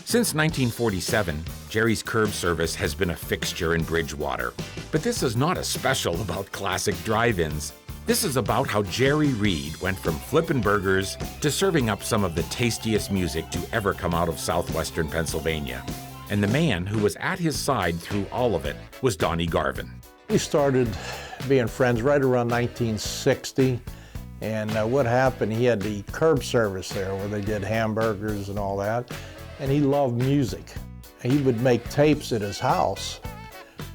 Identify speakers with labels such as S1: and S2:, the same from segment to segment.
S1: Since 1947, Jerry's curb service has been a fixture in Bridgewater. But this is not a special about classic drive-ins. This is about how Jerry Reed went from flippin' burgers to serving up some of the tastiest music to ever come out of southwestern Pennsylvania. And the man who was at his side through all of it was Donnie Garvin.
S2: We started being friends right around 1960. And what happened, he had the curb service there where they did hamburgers and all that. And he loved music. He would make tapes at his house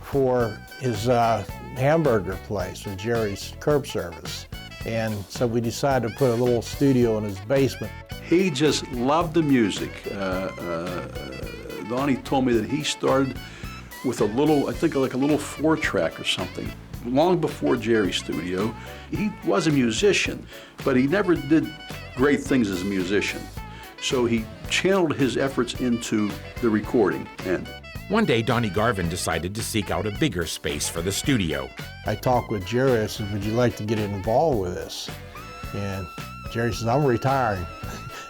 S2: for his hamburger place with Jerry's curb service. And so we decided to put a little studio in his basement.
S3: He just loved the music. Donnie told me that he started with a little, I think like a little 4-track or something. Long before Jerry's studio. He was a musician, but he never did great things as a musician. So he channeled his efforts into the recording end.
S1: One day, Donnie Garvin decided to seek out a bigger space for the studio.
S2: I talked with Jerry, I said, would you like to get involved with this? And Jerry says, I'm retiring.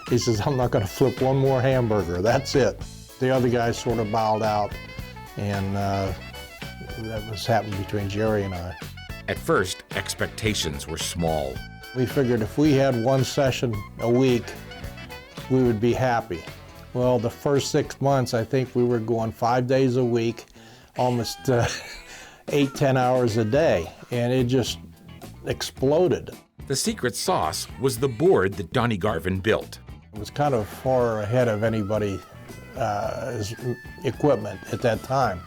S2: He says, I'm not gonna flip one more hamburger, that's it. The other guys sort of bowed out, and that was happening between Jerry and I.
S1: At first, expectations were small.
S2: We figured if we had one session a week, we would be happy. Well, the first 6 months, I think we were going 5 days a week, almost 8-10 hours a day, and it just exploded.
S1: The secret sauce was the board that Donnie Garvin built.
S2: It was kind of far ahead of anybody's equipment at that time,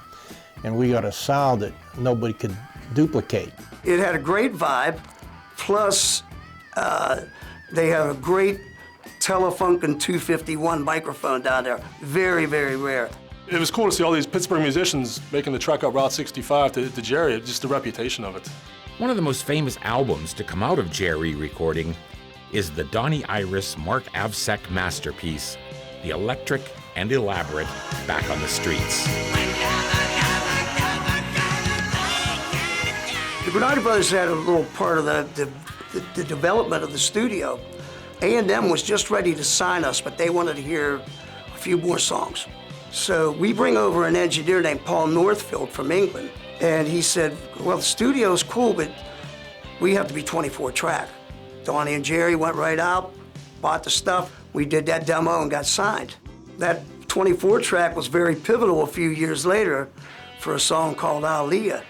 S2: and we got a sound that nobody could duplicate.
S4: It had a great vibe, plus they have a great Telefunken 251 microphone down there. Very, very rare.
S5: It was cool to see all these Pittsburgh musicians making the trek up Route 65 to Jerry, just the reputation of it.
S1: One of the most famous albums to come out of Jerry recording is the Donnie Iris Mark Avsek masterpiece, the electric and elaborate Back on the Streets.
S4: The Granada Brothers had a little part of the development of the studio. A&M was just ready to sign us, but they wanted to hear a few more songs. So we bring over an engineer named Paul Northfield from England, and he said, well, the studio's cool, but we have to be 24 track. Donnie and Jerry went right out, bought the stuff. We did that demo and got signed. That 24 track was very pivotal a few years later for a song called Aliyah.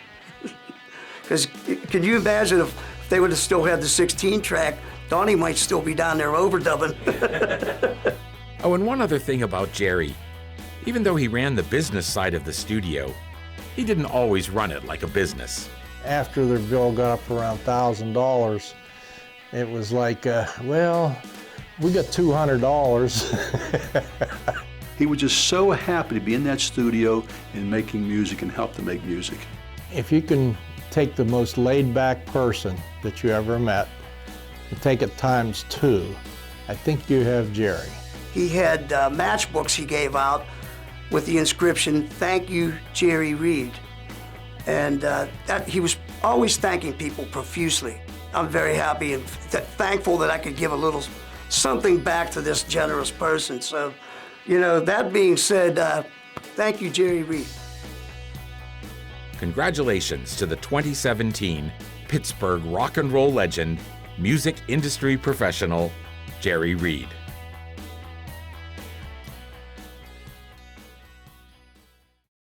S4: Because can you imagine if they would have still had the 16 track, Donnie might still be down there overdubbing.
S1: Oh, and one other thing about Jerry. Even though he ran the business side of the studio, he didn't always run it like a business.
S2: After their bill got up around $1,000, it was like, well, we got $200.
S3: He was just so happy to be in that studio and making music and help to make music.
S2: If you can take the most laid-back person that you ever met and take it ×2, I think you have Jerry.
S4: He had matchbooks he gave out with the inscription, "Thank you, Jerry Reed." And that he was always thanking people profusely. I'm very happy and thankful that I could give a little something back to this generous person. So, you know, that being said, thank you, Jerry Reed.
S1: Congratulations to the 2017 Pittsburgh rock and roll legend, music industry professional, Jerry Reed.